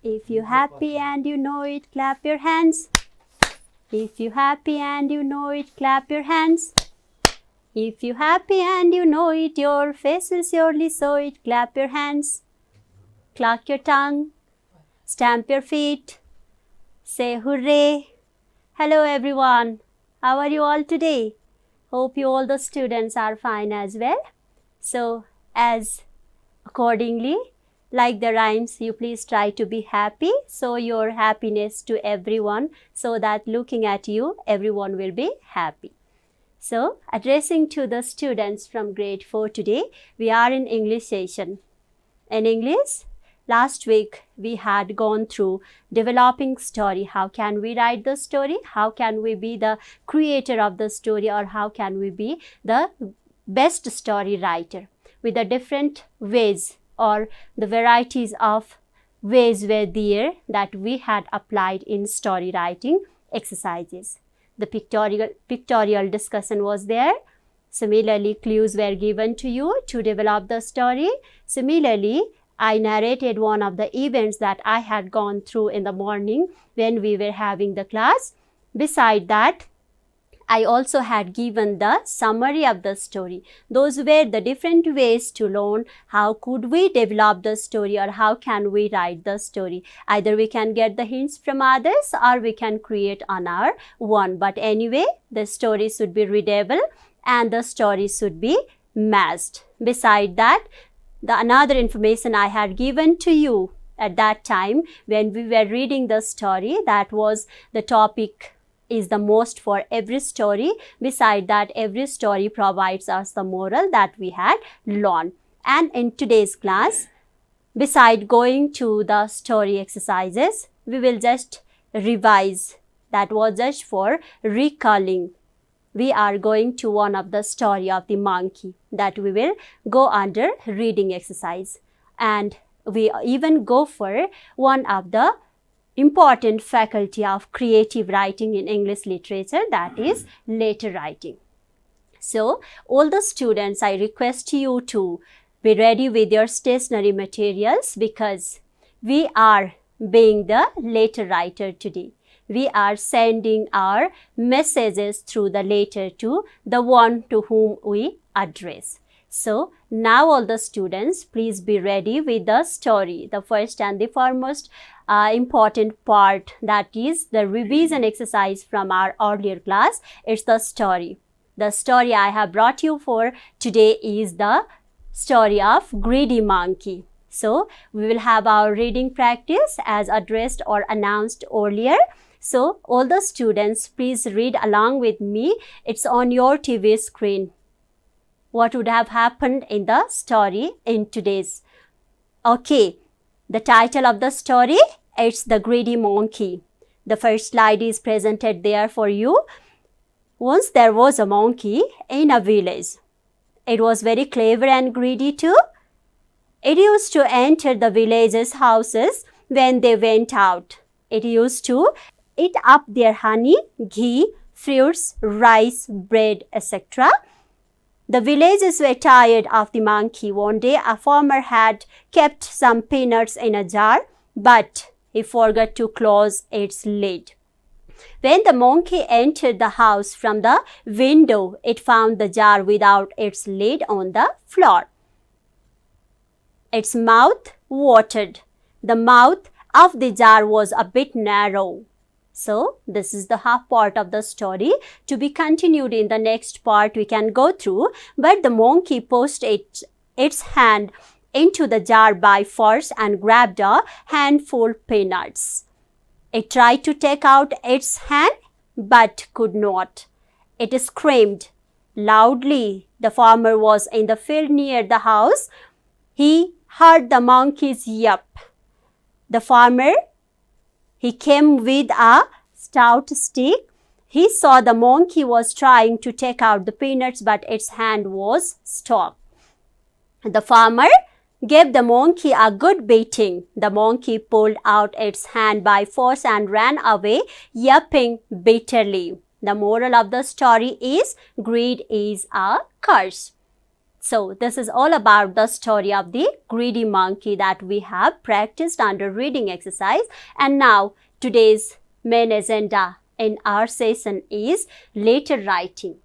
If you're happy and you know it, clap your hands. If you're happy and you know it, clap your hands. If you're happy and you know it, your face will surely show it, clap your hands. Cluck your tongue. Stamp your feet. Say hooray. Hello everyone. How are you all today? Hope you all the students are fine as well. So as accordingly, like the rhymes, you please try to be happy. Show your happiness to everyone so that looking at you, everyone will be happy. So addressing to the students from grade 4 today, we are in English session. In English, last week we had gone through developing story. How can we write the story? How can we be the creator of the story, or how can we be the best story writer? With the different ways or the varieties of ways were there that we had applied in story writing exercises. The pictorial discussion was there. Similarly, clues were given to you to develop the story. Similarly, I narrated one of the events that I had gone through in the morning when we were having the class. Beside that, I also had given the summary of the story. Those were the different ways to learn how could we develop the story or how can we write the story. Either we can get the hints from others or we can create on our own. But anyway, the story should be readable and the story should be matched. Beside that, the another information I had given to you at that time when we were reading the story, that was the topic is the most for every story. Beside that, every story provides us the moral that we had learned. And in today's class, beside going to the story exercises, we will just revise. That was just for recalling. We are going to one of the story of the monkey that we will go under reading exercise. And we even go for one of the important faculty of creative writing in English literature, that is letter writing. So all the students, I request you to be ready with your stationery materials because we are being the letter writer today. We are sending our messages through the letter to the one to whom we address. So now all the students, please be ready with the story. The first and the foremost important part, that is the revision exercise from our earlier class. It's the story. The story I have brought you for today is the story of Greedy Monkey. So we will have our reading practice as addressed or announced earlier. So all the students, please read along with me. It's on your TV screen. What would have happened in the story in today's? Okay, the title of the story, it's The Greedy Monkey. The first slide is presented there for you. Once there was a monkey in a village. It was very clever and greedy too. It used to enter the village's houses when they went out. It used to eat up their honey, ghee, fruits, rice, bread, etc. The villagers were tired of the monkey. One day, a farmer had kept some peanuts in a jar, but he forgot to close its lid. When the monkey entered the house from the window, it found the jar without its lid on the floor. Its mouth watered. The mouth of the jar was a bit narrow. So, this is the half part of the story. To be continued in the next part, we can go through. But the monkey pushed its hand into the jar by force and grabbed a handful of peanuts. It tried to take out its hand, but could not. It screamed loudly. The farmer was in the field near the house. He heard the monkey's yelp. The farmer, he came with a stout stick. He saw the monkey was trying to take out the peanuts, but its hand was stuck. The farmer gave the monkey a good beating. The monkey pulled out its hand by force and ran away, yelping bitterly. The moral of the story is greed is a curse. So this is all about the story of the greedy monkey that we have practiced under reading exercise. And now today's main agenda in our session is letter writing.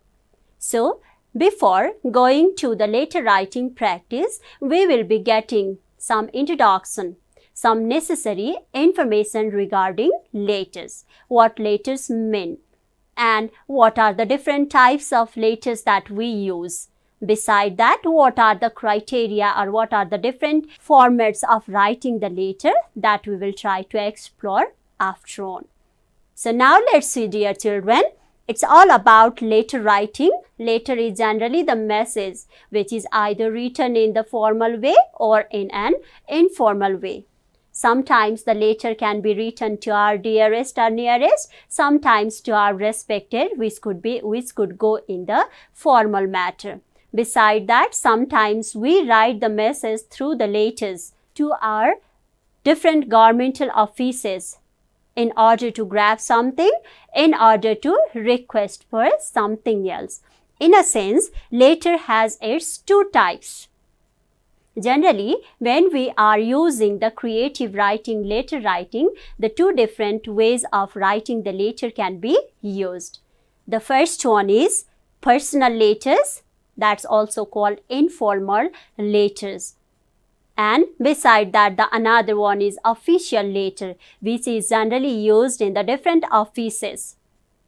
So before going to the letter writing practice, we will be getting some introduction, some necessary information regarding letters, what letters mean, and what are the different types of letters that we use. Beside that, what are the criteria or what are the different formats of writing the letter that we will try to explore after on. So now let's see, dear children, it's all about letter writing. Letter is generally the message which is either written in the formal way or in an informal way. Sometimes the letter can be written to our dearest or nearest, sometimes to our respected, which could go in the formal matter. Beside that, sometimes we write the message through the letters to our different governmental offices in order to grab something, in order to request for something else. In a sense, letter has its two types. Generally, when we are using the creative writing, letter writing, the two different ways of writing the letter can be used. The first one is personal letters, that's also called informal letters. And beside that, the another one is official letter, which is generally used in the different offices.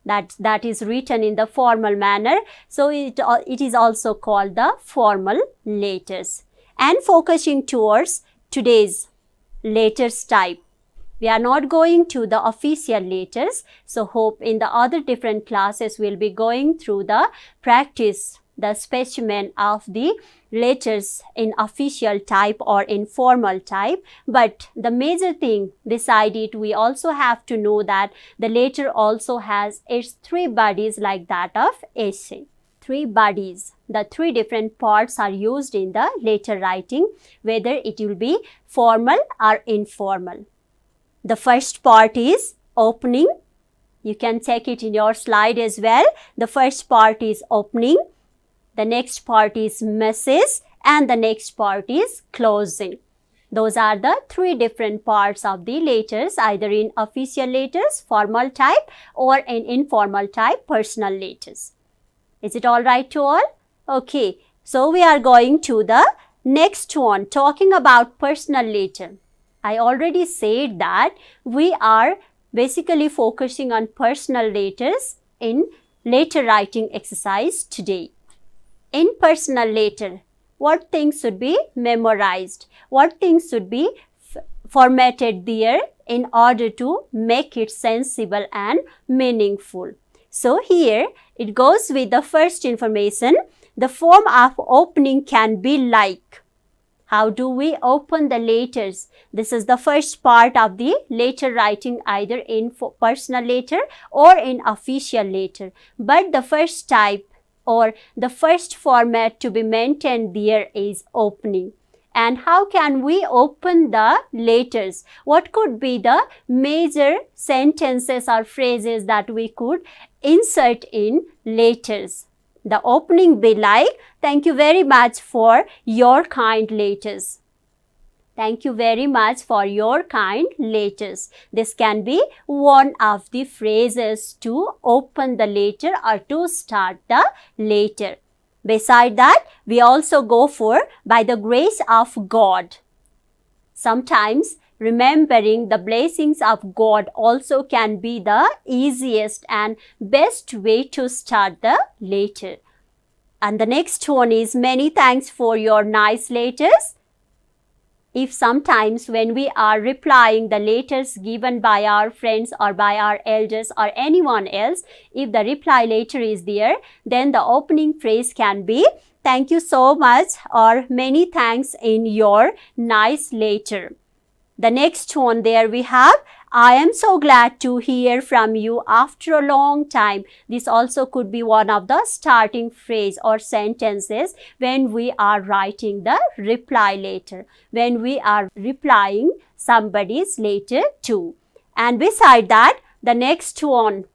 That is written in the formal manner. So it is also called the formal letters. And focusing towards today's letters type. We are not going to the official letters. So hope in the other different classes we'll be going through the practice, the specimen of the letters in official type or in formal type. But the major thing beside it, we also have to know that the letter also has its three bodies like that of essay. Three bodies. The three different parts are used in the letter writing, whether it will be formal or informal. The first part is opening. You can check it in your slide as well. The first part is opening. The next part is message, and the next part is closing. Those are the three different parts of the letters, either in official letters, formal type, or in informal type, personal letters. Is it all right to all? Okay, so we are going to the next one, talking about personal letter. I already said that we are basically focusing on personal letters in letter writing exercise today. In personal letter, what things should be memorized? What things should be formatted there in order to make it sensible and meaningful? So here it goes with the first information. The form of opening can be like. How do we open the letters? This is the first part of the letter writing, either in personal letter or in official letter. But the first type or the first format to be maintained there is opening. And how can we open the letters? What could be the major sentences or phrases that we could insert in letters? The opening be like, thank you very much for your kind letters. Thank you very much for your kind letters. This can be one of the phrases to open the letter or to start the letter. Beside that, we also go for by the grace of God. Sometimes remembering the blessings of God also can be the easiest and best way to start the letter. And the next one is many thanks for your nice letters. If sometimes when we are replying the letters given by our friends or by our elders or anyone else, if the reply letter is there, then the opening phrase can be, thank you so much or many thanks in your nice letter. The next one there we have, I am so glad to hear from you after a long time. This also could be one of the starting phrase or sentences when we are writing the reply letter, when we are replying somebody's letter to. And beside that, the next one,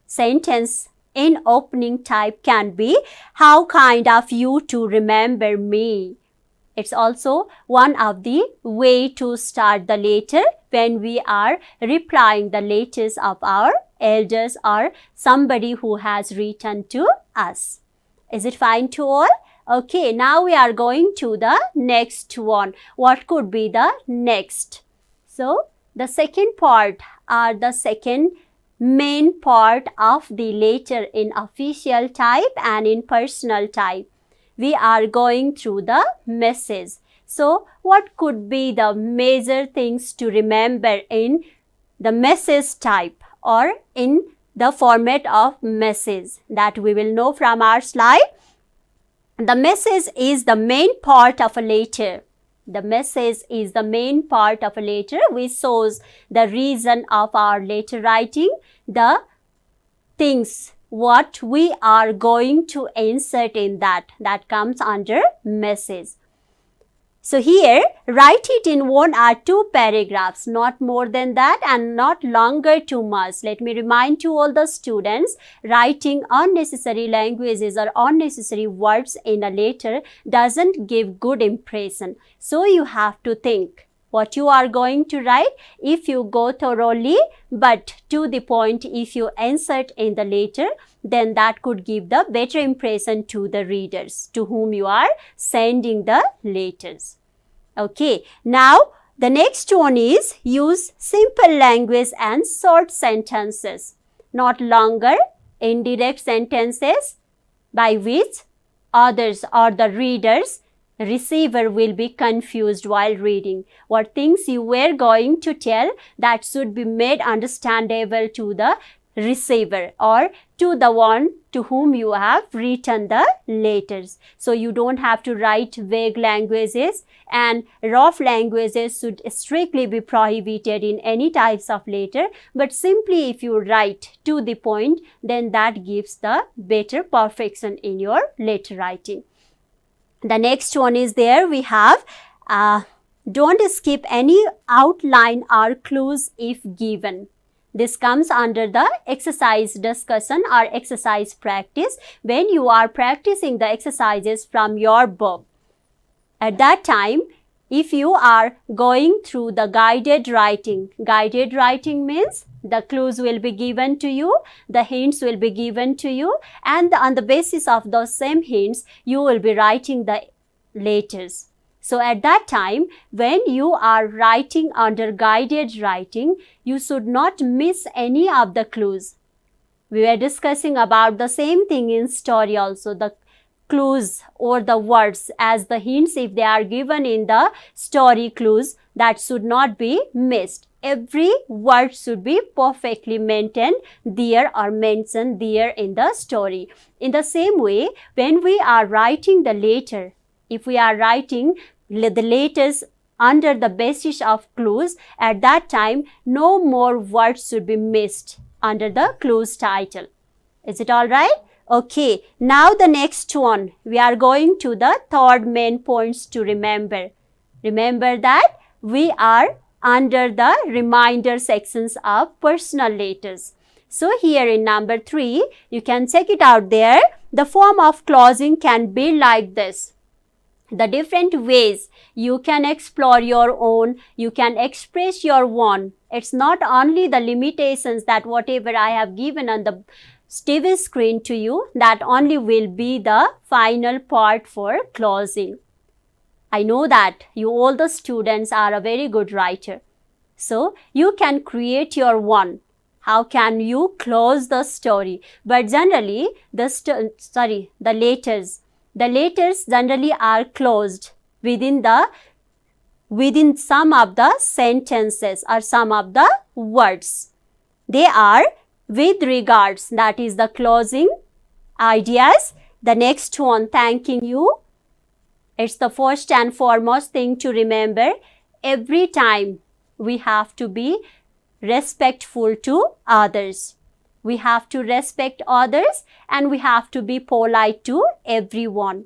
sentence in opening type can be, how kind of you to remember me. It's also one of the way to start the letter when we are replying the letters of our elders or somebody who has written to us. Is it fine to all? Okay, now we are going to the next one. What could be the next? So, the second part or the second main part of the letter in official type and in personal type. We are going through the message. So, what could be the major things to remember in the message type or in the format of message that we will know from our slide? The message is the main part of a letter. The message is the main part of a letter which shows the reason of our letter writing, the things what we are going to insert in that comes under message. So here, write it in 1 or 2 paragraphs, not more than that and not longer too much. Let me remind to all the students, writing unnecessary languages or unnecessary words in a letter doesn't give good impression. So you have to think what you are going to write. If you go thoroughly but to the point, if you insert in the letter, then that could give the better impression to the readers to whom you are sending the letters. Okay, now the next one is use simple language and short sentences, not longer indirect sentences by which others or the readers, receiver will be confused while reading. What things you were going to tell, that should be made understandable to the receiver or to the one to whom you have written the letters. So you don't have to write vague languages, and rough languages should strictly be prohibited in any types of letter, but simply if you write to the point, then that gives the better perfection in your letter writing. The next one is there we have don't skip any outline or clues if given. This comes under the exercise discussion or exercise practice when you are practicing the exercises from your book. At that time, if you are going through the guided writing means the clues will be given to you, the hints will be given to you, and on the basis of those same hints, you will be writing the letters. So at that time, when you are writing under guided writing, you should not miss any of the clues. We were discussing about the same thing in story also, the clues or the words as the hints, if they are given in the story clues, that should not be missed. Every word should be perfectly maintained there or mentioned there in the story. In the same way, when we are writing the letter, if we are writing the letters under the basis of clues, at that time, no more words should be missed under the clues title. Is it all right? Okay, now the next one, we are going to the third main points to remember. Remember that we are under the reminder sections of personal letters. So here in number 3, you can check it out there. The form of closing can be like this. The different ways you can explore your own, you can express your own. It's not only the limitations that whatever I have given on the TV screen to you, that only will be the final part for closing. I know that you all the students are a very good writer. So you can create your one. How can you close the story? But generally, the letters generally are closed within some of the sentences or some of the words. They are with regards, that is the closing ideas. The next one, thanking you. It's the first and foremost thing to remember. Every time we have to be respectful to others. We have to respect others and we have to be polite to everyone,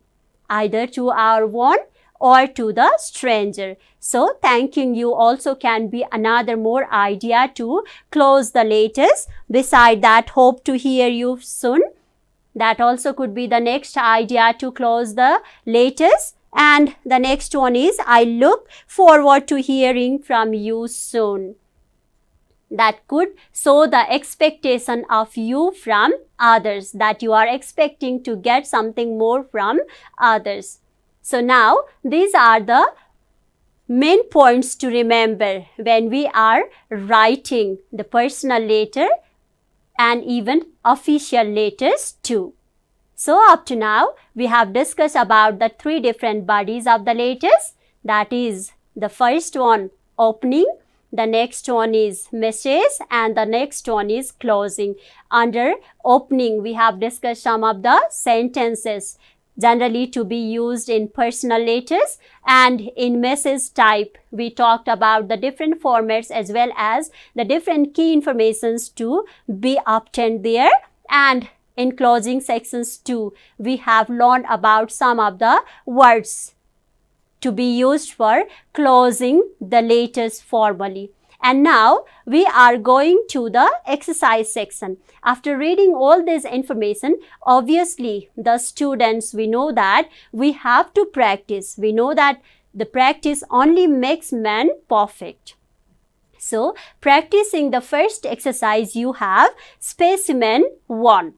either to our one or to the stranger. So, thanking you also can be another more idea to close the letters. Beside that, hope to hear you soon. That also could be the next idea to close the letters. And the next one is, I look forward to hearing from you soon. That could show the expectation of you from others, that you are expecting to get something more from others. So now these are the main points to remember when we are writing the personal letter and even official letters too. So up to now, we have discussed about the 3 different bodies of the letters. That is, the first one, opening, the next one is message, and the next one is closing. Under opening, we have discussed some of the sentences generally to be used in personal letters, and in message type, we talked about the different formats as well as the different key informations to be obtained there. And in closing sections too, we have learned about some of the words to be used for closing the letters formally. And now we are going to the exercise section. After reading all this information, obviously the students, we know that we have to practice. We know that the practice only makes man perfect. So practicing the first exercise, you have specimen 1.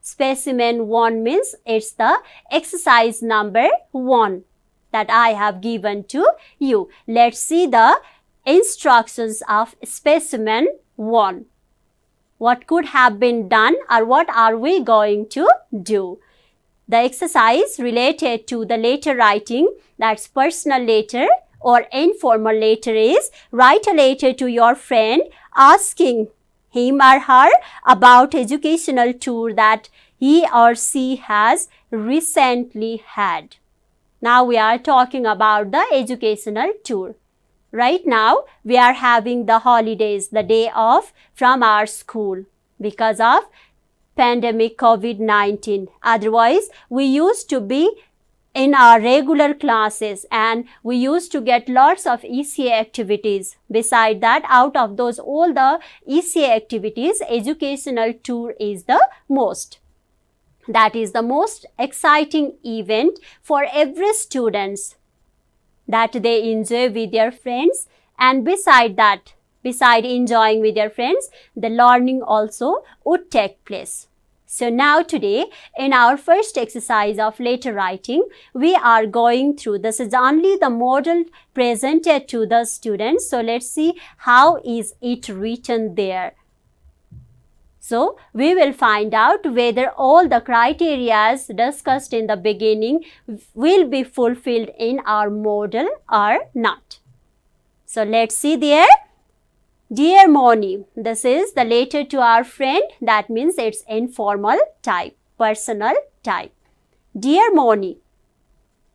Specimen 1 means it's the exercise number 1 that I have given to you. Let's see the instructions of specimen 1. What could have been done, or what are we going to do? The exercise related to the letter writing, that's personal letter or informal letter, is write a letter to your friend asking him or her about educational tour that he or she has recently had. Now we are talking about the educational tour. Right now, we are having the holidays, the day off from our school because of pandemic COVID-19. Otherwise, we used to be in our regular classes and we used to get lots of ECA activities. Beside that, out of those all the ECA activities, educational tour is the most. That is the most exciting event for every student that they enjoy with their friends. And beside that, beside enjoying with their friends, the learning also would take place. So now today, in our first exercise of letter writing, we are going through, this is only the model presented to the students. So let's see how is it written there. So we will find out whether all the criteria discussed in the beginning will be fulfilled in our model or not. So let's see there. Dear Moni, this is the letter to our friend. That means it's informal type, personal type. Dear Moni.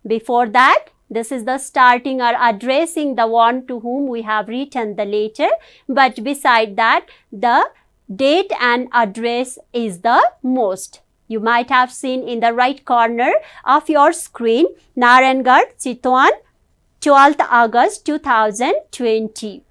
Before that, this is the starting or addressing the one to whom we have written the letter. But beside that, the date and address is the most. You might have seen in the right corner of your screen, Narangarh, Chitwan, 12th August 2020.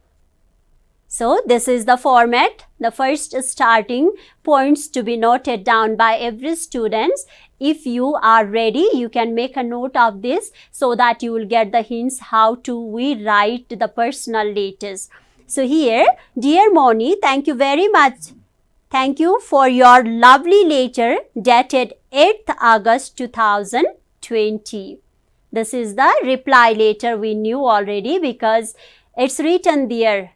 So this is the format. The first starting points to be noted down by every student. If you are ready, you can make a note of this so that you will get the hints how to we write the personal letters. So here, dear Moni, thank you very much. Thank you for your lovely letter dated 8th August 2020. This is the reply letter we knew already because it's written there.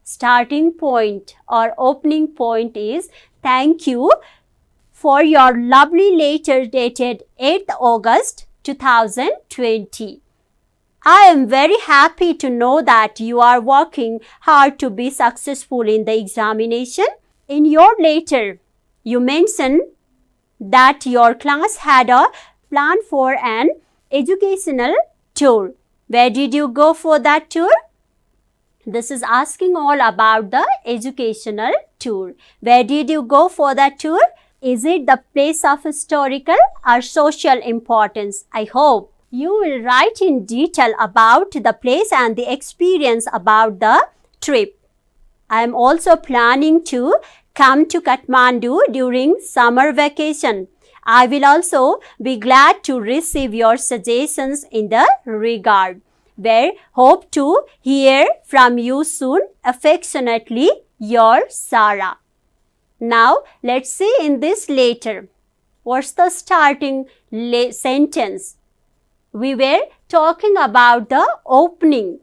Starting point or opening point is thank you for your lovely letter dated 8th August 2020. I am very happy to know that you are working hard to be successful in the examination. In your letter, you mentioned that your class had a plan for an educational tour. Where did you go for that tour? This is asking all about the educational tour. Where did you go for that tour? Is it the place of historical or social importance? I hope you will write in detail about the place and the experience about the trip. I am also planning to come to Kathmandu during summer vacation. I will also be glad to receive your suggestions in the regard. Where hope to hear from you soon. Affectionately, your Sarah. Now, let's see in this letter. What's the starting sentence? We were talking about the opening.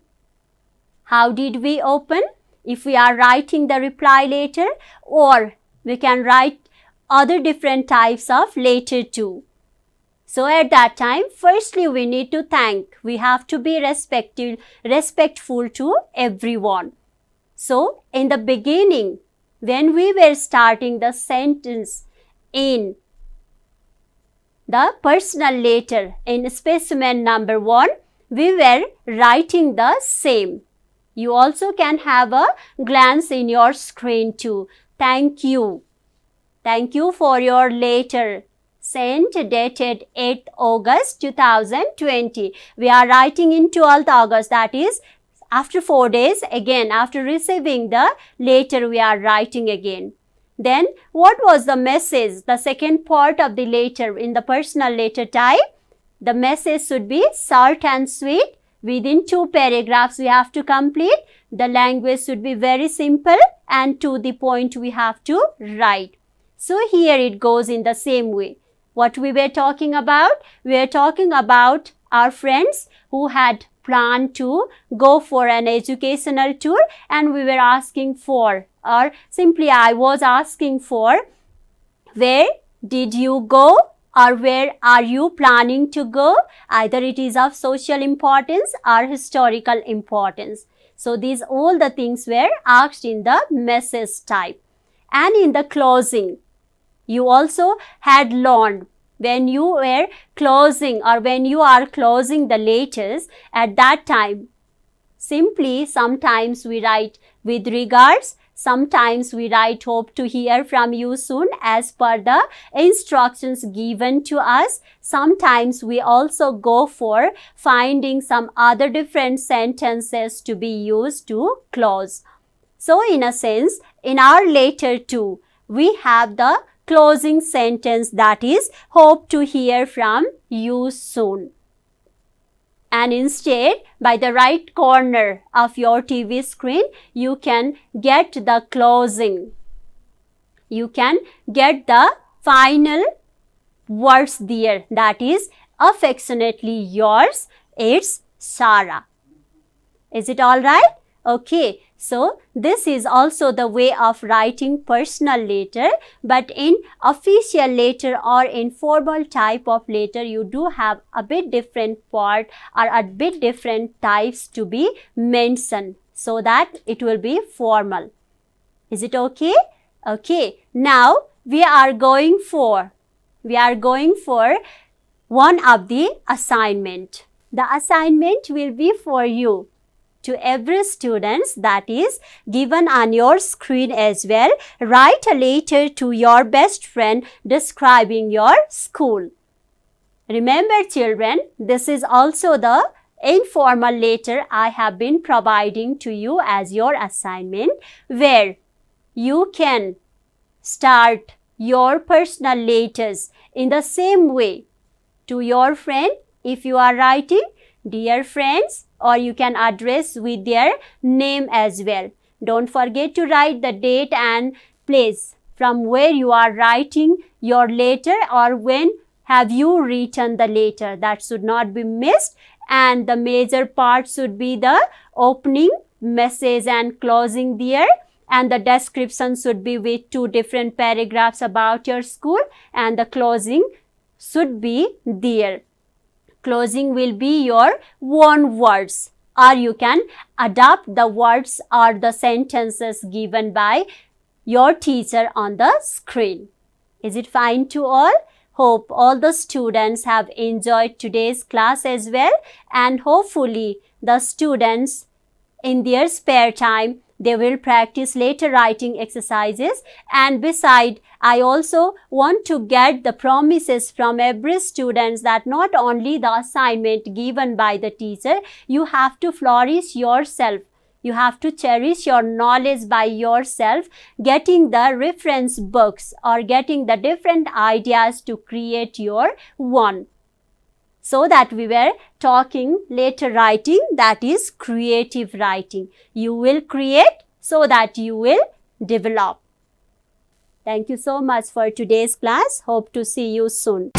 How did we open? If we are writing the reply letter, or we can write other different types of letter too. So at that time, firstly we need to thank. We have to be respectful to everyone. So in the beginning, when we were starting the sentence in the personal letter in specimen number 1, we were writing the same. You also can have a glance in your screen too. Thank you. Thank you for your letter. Sent dated 8th August 2020. We are writing in 12th August, that is after 4 days again. After receiving the letter, we are writing again. Then what was the message? The second part of the letter in the personal letter type. The message should be short and sweet. Within 2 paragraphs we have to complete. The language should be very simple and to the point we have to write. So here it goes in the same way. What we were talking about? We were talking about our friends who had planned to go for an educational tour, and we were asking for, or simply I was asking for, where did you go or where are you planning to go? Either it is of social importance or historical importance. So these all the things were asked in the message type. And in the closing, you also had learned when you were closing or when you are closing the letters, at that time, simply sometimes we write with regards, sometimes we write hope to hear from you soon as per the instructions given to us. Sometimes we also go for finding some other different sentences to be used to close. So in a sense, in our letter too, we have the closing sentence, that is hope to hear from you soon. And instead, by the right corner of your TV screen, you can get the closing. You can get the final words there, that is affectionately yours, it's Sarah. Is it all right? Okay, so this is also the way of writing personal letter, but in official letter or in formal type of letter, you do have a bit different part or a bit different types to be mentioned so that it will be formal. Is it okay? Okay, now we are going for one of the assignment. The assignment will be for you. To every student, that is given on your screen as well. Write a letter to your best friend describing your school. Remember children, this is also the informal letter I have been providing to you as your assignment, where you can start your personal letters in the same way to your friend. If you are writing, dear friends, or you can address with their name as well. Don't forget to write the date and place from where you are writing your letter or when have you written the letter. That should not be missed, and the major part should be the opening, message and closing there, and the description should be with 2 different paragraphs about your school, and the closing should be there. Closing will be your own words, or you can adapt the words or the sentences given by your teacher on the screen. Is it fine to all? Hope all the students have enjoyed today's class as well, and hopefully the students in their spare time they will practice letter writing exercises. And beside, I also want to get the promises from every student that not only the assignment given by the teacher, you have to flourish yourself You have to cherish your knowledge by yourself, getting the reference books or getting the different ideas to create your one. So that we were talking later writing, that is creative writing. You will create so that you will develop. Thank you so much for today's class. Hope to see you soon.